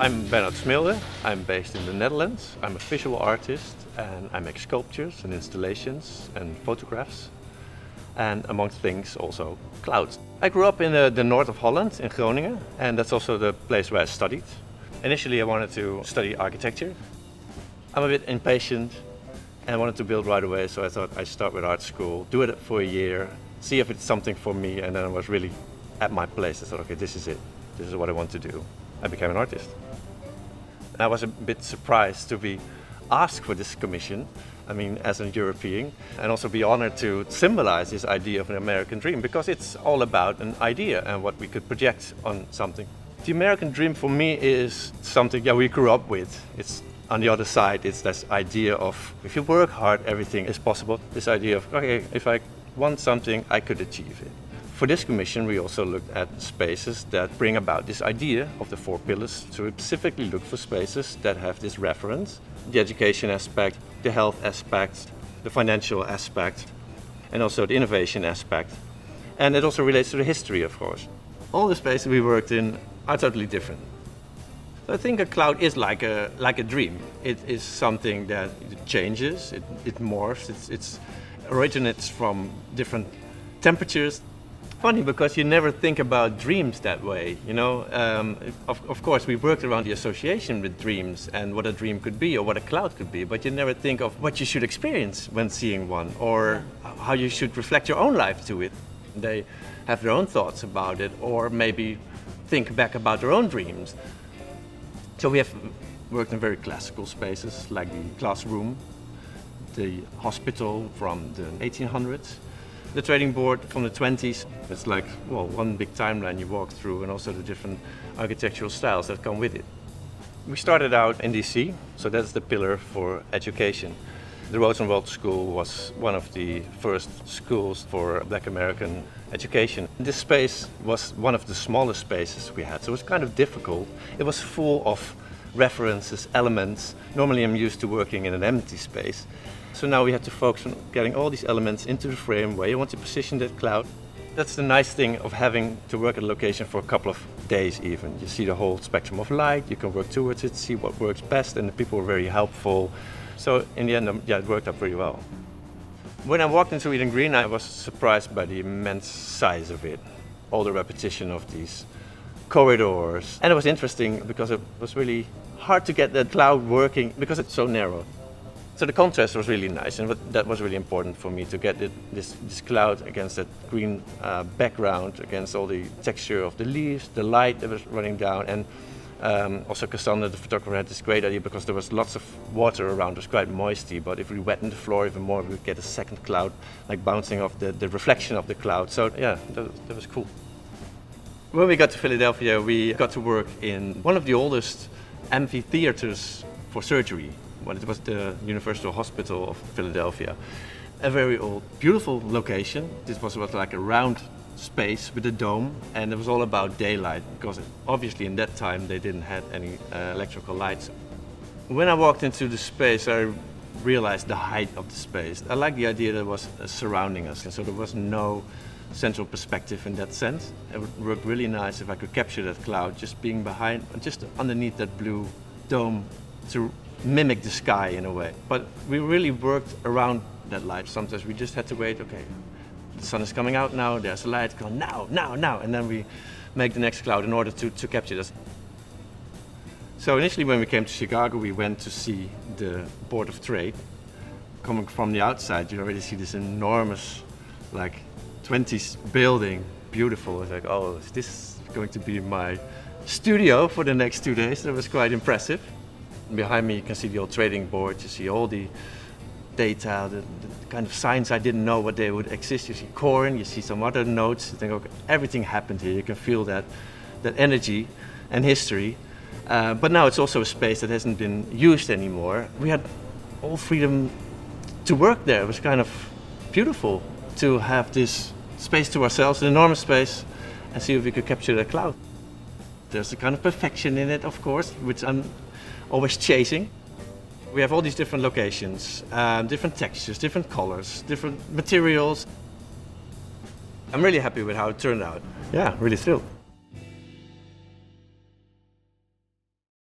I'm Berndnaut Smilde. I'm based in the Netherlands. I'm a visual artist and I make sculptures and installations and photographs. And amongst things also clouds. I grew up in the north of Holland, in Groningen, and that's also the place where I studied. Initially I wanted to study architecture. I'm a bit impatient and I wanted to build right away, so I thought I'd start with art school, do it for a year, see if it's something for me, and then I was really at my place. I thought, okay, this is it. This is what I want to do. I became an artist. And I was a bit surprised to be asked for this commission, I mean, as a European, and also be honored to symbolize this idea of an American dream, because it's all about an idea and what we could project on something. The American dream for me is something we grew up with. It's on the other side, it's this idea of if you work hard, everything is possible. This idea of, okay, if I want something, I could achieve it. For this commission, we also looked at spaces that bring about this idea of the 4 pillars. So we specifically look for spaces that have this reference, the education aspect, the health aspect, the financial aspect, and also the innovation aspect. And it also relates to the history, of course. All the spaces we worked in are totally different. So I think a cloud is like a dream. It is something that changes, it morphs, it originates from different temperatures. Funny, because you never think about dreams that way, you know. Of course, we worked around the association with dreams and what a dream could be or what a cloud could be, but you never think of what you should experience when seeing one or how you should reflect your own life to it. They have their own thoughts about it, or maybe think back about their own dreams. So we have worked in very classical spaces like the classroom, the hospital from the 1800s, the trading board from the 20s. It's like, well, one big timeline you walk through, and also the different architectural styles that come with it. We started out in DC, so that's the pillar for education. The Rosenwald School was one of the first schools for Black American education. This space was one of the smallest spaces we had, so it was kind of difficult. It was full of references, elements. Normally I'm used to working in an empty space. So now we had to focus on getting all these elements into the frame where you want to position that cloud. That's the nice thing of having to work at a location for a couple of days even. You see the whole spectrum of light, you can work towards it, see what works best, and the people were very helpful. So in the end, it worked out pretty well. When I walked into Eden Green, I was surprised by the immense size of it. All the repetition of these corridors. And it was interesting because it was really hard to get that cloud working because it's so narrow. So the contrast was really nice, and that was really important for me to get this cloud against that green background, against all the texture of the leaves, the light that was running down, and also Cassandra, the photographer, had this great idea because there was lots of water around. It was quite moisty, but if we wetted the floor even more, we would get a second cloud, like bouncing off the reflection of the cloud. So yeah, that was cool. When we got to Philadelphia, we got to work in one of the oldest amphitheaters for surgery. Well, it was the Universal Hospital of Philadelphia. A very old, beautiful location. This was like a round space with a dome, and it was all about daylight because obviously in that time they didn't have any electrical lights. When I walked into the space, I realized the height of the space. I liked the idea that it was surrounding us, and so there was no central perspective in that sense. It would work really nice if I could capture that cloud just being behind, just underneath that blue dome to mimic the sky in a way. But we really worked around that light. Sometimes we just had to wait, okay, the sun is coming out now, there's a light, go now, and then we make the next cloud in order to capture this. So initially when we came to Chicago, we went to see the Board of Trade. Coming from the outside, you already see this enormous, like 20s building, beautiful. It's like, oh, is this going to be my studio for the next 2 days? That was quite impressive. Behind me you can see the old trading board, you see all the data, the kind of signs I didn't know what they would exist. You see corn, you see some other notes, you think, okay, everything happened here. You can feel that energy and history. But now it's also a space that hasn't been used anymore. We had all freedom to work there. It was kind of beautiful to have this space to ourselves, an enormous space, and see if we could capture the cloud. There's a kind of perfection in it, of course, which I'm always chasing. We have all these different locations, different textures, different colors, different materials. I'm really happy with how it turned out. Yeah, really thrilled.